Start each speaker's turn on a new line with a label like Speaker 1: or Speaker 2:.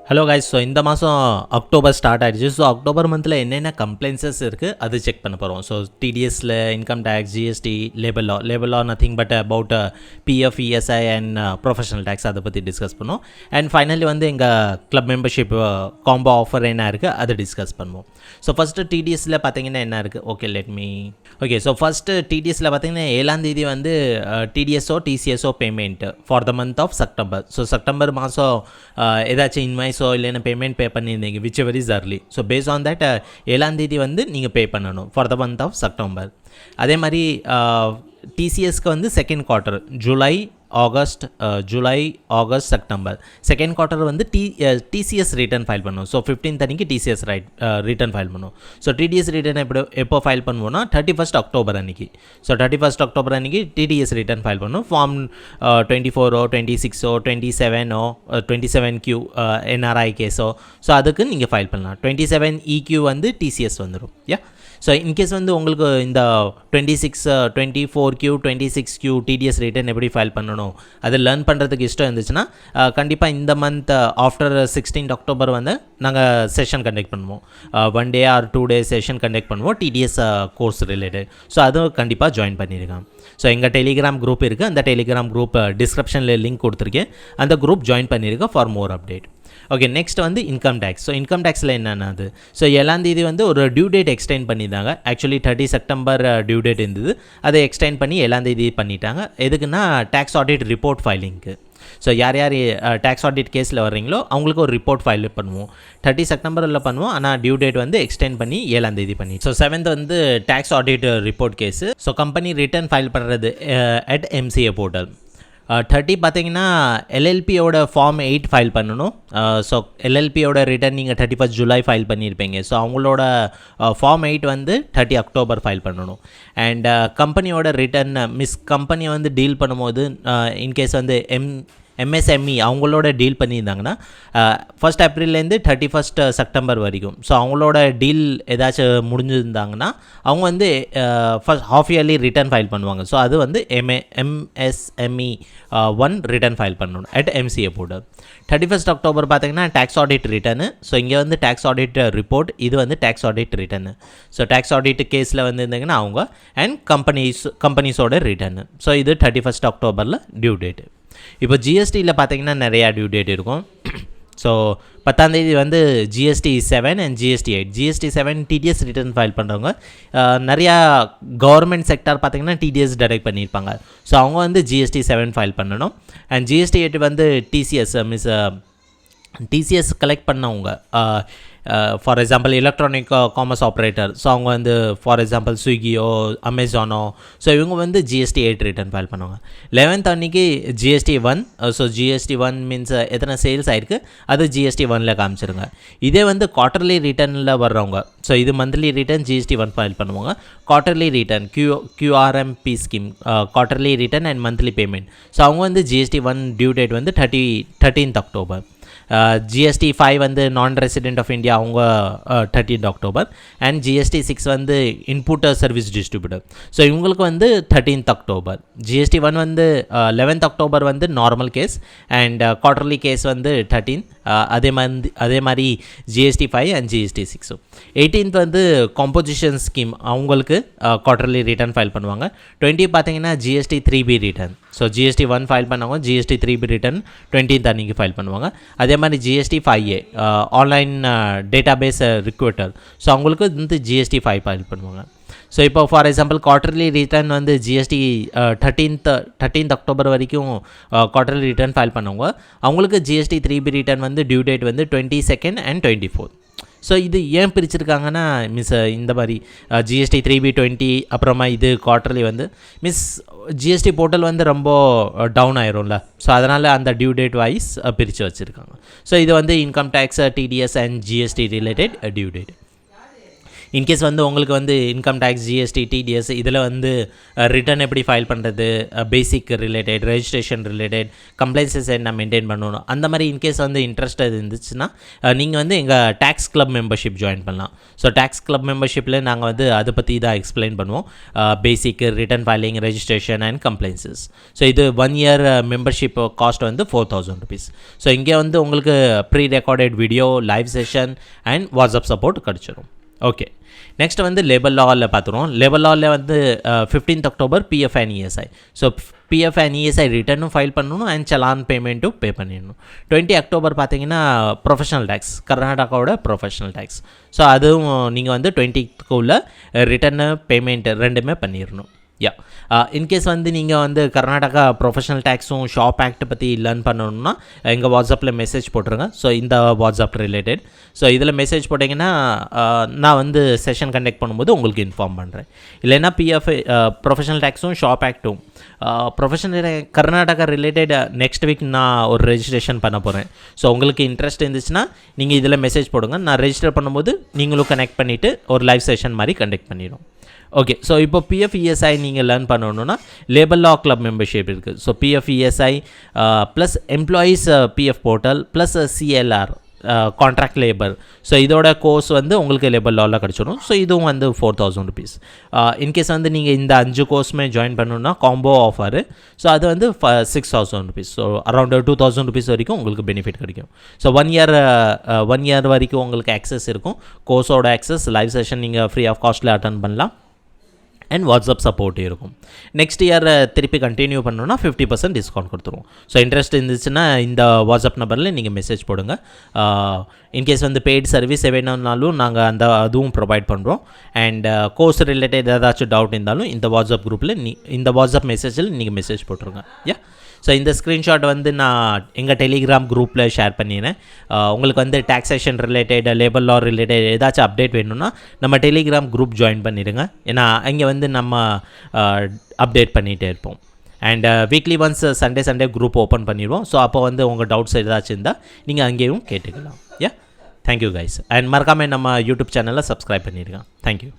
Speaker 1: Hello guys. So இந்த மாதம் October start ஆகிடுச்சு. ஸோ அக்டோபர் மந்தில் என்னென்ன கம்ப்ளைண்ட்ஸஸ் இருக்குது அது செக் பண்ண போகிறோம். ஸோ டிடிஎஸில் income tax, GST, labour law nothing but about PF, ESI and professional tax அதை பற்றி டிஸ்கஸ் பண்ணுவோம். அண்ட் ஃபைனலி வந்து எங்கள் கிளப் மெம்பர்ஷிப் காம்போ ஆஃபர் என்ன இருக்குது அதை டிஸ்கஸ் பண்ணுவோம். ஸோ ஃபஸ்ட்டு டிடிஎஸில் பார்த்தீங்கன்னா என்ன இருக்குது? ஓகே ஸோ ஃபஸ்ட்டு டிடிஎஸில் பார்த்தீங்கன்னா 7ஆம் தேதி வந்து டிடிஎஸோ டிசிஎஸோ payment for the month of September. So September மாதம் ஏதாச்சும் இன்வாய்ஸோ இல்லைன்னா பேமெண்ட் பே பண்ணியிருந்தீங்க whichever is earlier. So base on that 7ஆம் தேதி வந்து நீங்கள் பே பண்ணணும் for the month of September. அதே மாதிரி டிசிஎஸ்க்கு வந்து second quarter July August September second quarter வந்து டிசிஎஸ் ரிட்டர்ன் ஃபைல் பண்ணுவோம். ஸோ 15th அன்றைக்கி டிசிஎஸ் ரிட்டர்ன் ஃபைல் பண்ணுவோம். ஸோ டிடிஎஸ் ரிட்டர்ன் எப்போ ஃபைல் பண்ணுவோம்னா 31st அக்டோபர் அன்றைக்கி. ஸோ 31st அக்டோபர் அன்றைக்கி டிடிஎஸ் ரிட்டர்ன் ஃபைல் பண்ணுவோம். ஃபார்ம் 24 26 27 27Q என்ஆர்ஐ கேஸோ ஸோ அதுக்கு நீங்கள் ஃபைல் பண்ணலாம். 27EQ வந்து டிசிஎஸ் வந்துடும். ஸோ இன்கேஸ் வந்து உங்களுக்கு இந்த 24Q 26Q டிடிஎஸ் ரிட்டர்ன் எப்படி ஃபைல் பண்ணணும் அதை லேர்ன் பண்ணுறதுக்கு இஷ்டம் இருந்துச்சுன்னா கண்டிப்பாக இந்த மந்த் ஆஃப்டர் 16th அக்டோபர் வந்து நாங்கள் செஷன் கண்டக்ட் பண்ணுவோம். 1 day or 2 days session conduct பண்ணுவோம் டிடிஎஸ் கோர்ஸ் ரிலேட்டட். ஸோ அதுவும் கண்டிப்பாக ஜாயின் பண்ணியிருக்கேன். ஸோ எங்கள் டெலிகிராம் குரூப் இருக்குது. அந்த டெலிகிராம் குரூப் டிஸ்கிரிப்ஷனில் லிங்க் கொடுத்துருக்கேன். அந்த குரூப் ஜாயின் பண்ணியிருக்கேன் for more update. Okay, next வந்து இன்கம் டேக்ஸ். ஸோ இன்கம் டேக்ஸில் என்னென்னது? ஸோ 7ஆம் தேதி வந்து ஒரு டியூ டேட் எக்ஸ்டெண்ட் பண்ணியிருந்தாங்க. ஆக்சுவலி 30 செப்டம்பர் டியூ டேட் இருந்தது. அதை எக்ஸ்டெண்ட் பண்ணி 7ஆம் தேதி பண்ணிட்டாங்க. எதுக்குன்னா டேக்ஸ் ஆடிட் ரிப்போர்ட் ஃபைலிங்க்கு. ஸோ யார் டேக்ஸ் ஆடிட் கேஸில் வர்றீங்களோ அவங்களுக்கு ஒரு ரிப்போர்ட் ஃபைல் பண்ணுவோம். 30 செப்டம்பரில் பண்ணுவோம். ஆனால் டியூ டேட் வந்து எக்ஸ்டெண்ட் பண்ணி 7ஆம் தேதி பண்ணி. ஸோ 7th வந்து tax audit report case. So company return file பண்ணுறது அட் MCA போர்ட்டல். 30 பார்த்தீங்கன்னா எல்எல்பியோட ஃபார்ம் 8 ஃபைல் பண்ணணும். ஸோ எல்எல்பியோட ரிட்டர்ன் நீங்கள் 31st ஜூலை ஃபைல் பண்ணியிருப்பீங்க. ஸோ அவங்களோட ஃபார்ம் 8 வந்து 30 அக்டோபர் ஃபைல் பண்ணணும். அண்ட் கம்பெனியோட ரிட்டர்ன் கம்பெனி வந்து டீல் பண்ணும்போது இன்கேஸ் வந்து MSME அவங்களோட டீல் பண்ணியிருந்தாங்கன்னா 1st ஏப்ரல்லேருந்து 31st செப்டம்பர் வரைக்கும். ஸோ அவங்களோட டீல் ஏதாச்சும் முடிஞ்சிருந்தாங்கன்னா அவங்க வந்து first half yearly return file பண்ணுவாங்க. ஸோ அது வந்து MSME 1 ரிட்டர்ன் ஃபைல் பண்ணணும் at MCA portal. 31st October பார்த்தீங்கன்னா டேக்ஸ் ஆடிட் ரிட்டர்னு. ஸோ இங்கே வந்து டேக்ஸ் ஆடிட் ரிப்போர்ட், இது வந்து tax audit return. So tax audit கேஸில் வந்து இருந்தீங்கன்னா அவங்க அண்ட் கம்பெனிஸோட ரிட்டர்னு. ஸோ இது 31st அக்டோபரில் டியூ டேட்டு. இப்போ ஜிஎஸ்டியில் பார்த்தீங்கன்னா நிறையா டியூ டேட் இருக்கும். ஸோ 10ஆம் தேதி வந்து GST 7 and GST 8. GST 7 TDS return file பண்ணுறவங்க நிறையா கவர்மெண்ட் செக்டார் பார்த்திங்கன்னா டிடிஎஸ் டைரக்ட் பண்ணியிருப்பாங்க. ஸோ அவங்க வந்து GST 7 ஃபைல் பண்ணணும். அண்ட் GST 8 வந்து டிசிஎஸ் கலெக்ட் பண்ணவங்க, for example electronic commerce operator. So அவங்க வந்து ஃபார் எக்ஸாம்பிள் ஸ்விக்கியோ அமேசானோ ஸோ இவங்க வந்து GST 8 ரிட்டர்ன் ஃபைல் பண்ணுவாங்க. 11th அன்றைக்கி GST 1. ஸோ GST 1 மீன்ஸ் எத்தனை சேல்ஸ் ஆகிருக்கு அது GST 1ல் காமிச்சிருங்க. இதே வந்து குவார்ட்டர்லி ரிட்டர்னில் வர்றவங்க, ஸோ இது மந்த்லி ரிட்டர்ன் GST 1 ஃபைல் பண்ணுவாங்க. Quarterly return QRMP scheme, quarterly return and monthly payment. So அவங்க வந்து GST 1 டியூ டேட் வந்து 13th அக்டோபர். GST 5 வந்து நான் ரெசிடென்ட் ஆஃப் இந்தியா அவங்க 13th அக்டோபர். அண்ட் GST 6 வந்து இன்புட்டர் சர்வீஸ் டிஸ்ட்ரிபியூட்டர். ஸோ இவங்களுக்கு வந்து 13th அக்டோபர். GST 1 வந்து 11th அக்டோபர் வந்து normal case and quarterly case வந்து 13. அதே மாதிரி GST 5 அண்ட் GST 6. 18th வந்து காம்போசிஷன் ஸ்கீம் அவங்களுக்கு குவார்ட்டர்லி ரிட்டர்ன் ஃபைல் பண்ணுவாங்க. 20 பார்த்தீங்கன்னா GST 3B return. So GST 1 file பண்ணவங்க GST 3B ரிட்டர்ன் 20th அன்றைக்கி ஃபைல் பண்ணுவாங்க. அதே மாதிரி GST 5A online database recruiter. So அவங்களுக்கு வந்து GST 5 ஃபைல் பண்ணுவாங்க. ஸோ இப்போ ஃபார் எக்ஸாம்பிள் குவார்ட்டர்லி ரிட்டர்ன் வந்து GST 13th அக்டோபர் வரைக்கும் குவார்ட்டர்லி ரிட்டர்ன் ஃபைல் பண்ணவங்க அவங்களுக்கு GST 3B ரிட்டர்ன் வந்து டியூ டேட் வந்து 22nd and 24th. ஸோ இது ஏன் பிரிச்சிருக்காங்கன்னா இந்த மாதிரி GST 3B 20 அப்புறமா இது குவார்ட்டர்லி வந்து GST போர்ட்டல் வந்து ரொம்ப டவுன் ஆயிரும்ல. ஸோ அதனால் அந்த டியூ டேட் வைஸ் பிரித்து வச்சுருக்காங்க. ஸோ இது வந்து income tax, TDS and GST related due date. In case வந்து உங்களுக்கு வந்து இன்கம் டேக்ஸ், ஜிஎஸ்டி, டிடிஎஸ் இதில் வந்து ரிட்டர்ன் எப்படி ஃபைல் பண்ணுறது, பேசிக் ரிலேட்டட், ரெஜிஸ்ட்ரேஷன் ரிலேட்டட், கம்ப்ளைன்சஸ் என்ன மெயின்டைன் பண்ணணும், அந்த மாதிரி இன்கேஸ் வந்து இன்ட்ரெஸ்ட் இருந்துச்சுன்னா நீங்கள் வந்து எங்கள் டேக்ஸ் கிளப் மெம்பர்ஷிப் ஜாயின் பண்ணலாம். ஸோ டேக்ஸ் கிளப் மெம்பர்ஷிப்பில் நாங்கள் வந்து அதை பற்றி தான் எக்ஸ்பிளைன் பண்ணுவோம். Basic, return filing, registration and compliances. So இது 1 year மெம்பர்ஷிப் காஸ்ட் வந்து 4,000 rupees. ஸோ இங்கே வந்து உங்களுக்கு pre recorded video, live session and WhatsApp support கிடச்சிரும். ஓகே, நெக்ஸ்ட் வந்து லேபர் லாவில் பார்த்துருவோம். லேபர் லாவில் வந்து 15th October PF and ESI. So PF and ESI ரிட்டர்னும் ஃபைல் பண்ணணும் அண்ட் சலான் பேமெண்ட்டும் பே பண்ணிடணும். 20 October பார்த்தீங்கன்னா ப்ரொஃபஷனல் டேக்ஸ், கர்நாடகாவோட ப்ரொஃபஷனல் டேக்ஸ். ஸோ அதுவும் நீங்கள் வந்து 20th ரிட்டர்னு பேமெண்ட் ரெண்டுமே பண்ணிடணும். இன்கேஸ் வந்து நீங்கள் வந்து கர்நாடகா ப்ரொஃபஷனல் டேக்ஸும் ஷாப் ஆக்ட் பற்றி லேர்ன் பண்ணணும்னா எங்கள் வாட்ஸ்அப்பில் மெசேஜ் போட்டுருங்க. ஸோ இந்த வாட்ஸ்அப் ரிலேட்டட். ஸோ இதில் மெசேஜ் போட்டிங்கன்னா நான் வந்து செஷன் கண்டக்ட் பண்ணும்போது உங்களுக்கு இன்ஃபார்ம் பண்ணுறேன். இல்லைன்னா பிஎஃப் ப்ரொஃபஷனல் டேக்ஸும் ஷாப் ஆக்ட்டும் professional Karnataka related next week நான் ஒரு ரெஜிஸ்ட்ரேஷன் பண்ண போகிறேன். ஸோ உங்களுக்கு இன்ட்ரெஸ்ட் இருந்துச்சுன்னா நீங்கள் இதில் மெசேஜ் போடுங்க. நான் ரெஜிஸ்டர் பண்ணும்போது நீங்களும் கனெக்ட் பண்ணிவிட்டு ஒரு லைவ் செஷன் மாதிரி கண்டக்ட் பண்ணிடும். ஓகே, ஸோ இப்போ பிஎஃப் இஎஸ்ஐ நீங்கள் லேர்ன் பண்ணணுன்னா லேபர் லா கிளப் மெம்பர்ஷிப் இருக்குது. So PF ESI plus employees PF portal plus CLR contract labour. So இதோட கோர்ஸ் வந்து உங்களுக்கு லேபர் லாவில் கிடச்சிடும். ஸோ இதுவும் வந்து 4,000 rupees. இன்கேஸ் வந்து நீங்கள் இந்த 5 கோர்ஸுமே ஜாயின் பண்ணணுன்னா காம்போ ஆஃபரு. ஸோ அது வந்து 6,000 rupees. ஸோ அரௌண்ட் 2,000 rupees வரைக்கும் உங்களுக்கு பெனிஃபிட் கிடைக்கும். ஸோ 1 year வரைக்கும் உங்களுக்கு ஆக்சஸ் இருக்கும். கோர்ஸோட ஆக்சஸ், லைவ் செஷன் நீங்கள் ஃப்ரீ ஆஃப் காஸ்ட்டில் அட்டன் பண்ணலாம் அண்ட் வாட்ஸ்அப் சப்போர்ட் இருக்கும். நெக்ஸ்ட் இயர் திருப்பி கண்டினியூ பண்ணணுன்னா 50% டிஸ்கவுண்ட் கொடுத்துருவோம். ஸோ இன்ட்ரெஸ்ட் இருந்துச்சுன்னா இந்த வாட்ஸ்அப் நம்பரில் நீங்கள் மெசேஜ் போடுங்க. இன்கேஸ் வந்து பெய்ட் சர்வீஸ் வேணும்னாலும் நாங்கள் அதுவும் ப்ரொவைட் பண்ணுறோம். அண்ட் கோர்ஸ் ரிலேட்டட் ஏதாச்சும் டவுட் இருந்தாலும் இந்த வாட்ஸ்அப் குரூப்பில் இந்த வாட்ஸ்அப் மெசேஜில் நீங்கள் மெசேஜ் போட்டுருங்க. ஸோ இந்த ஸ்க்ரீன்ஷாட் வந்து நான் எங்கள் டெலிகிராம் குரூப்பில் ஷேர் பண்ணிடுறேன். உங்களுக்கு வந்து டாக்ஸேஷன் ரிலேட்டட், லேபர் லா ரிலேட்டட் ஏதாச்சும் அப்டேட் வேணும்னா நம்ம டெலிகிராம் குரூப் ஜாயின் பண்ணிடுங்க. ஏன்னா அங்கே வந்து நம்ம அப்டேட் பண்ணிகிட்டே இருப்போம். And weekly once Sunday group open பண்ணிடுவோம். ஸோ அப்போ வந்து உங்கள் டவுட்ஸ் ஏதாச்சும் இருந்தால் நீங்கள் அங்கேயும் கேட்டுக்கலாம். Thank you guys. அண்ட் மறக்காமல் நம்ம யூடியூப் சேனலில் சப்ஸ்கிரைப் பண்ணிடுங்க. தேங்க்யூ.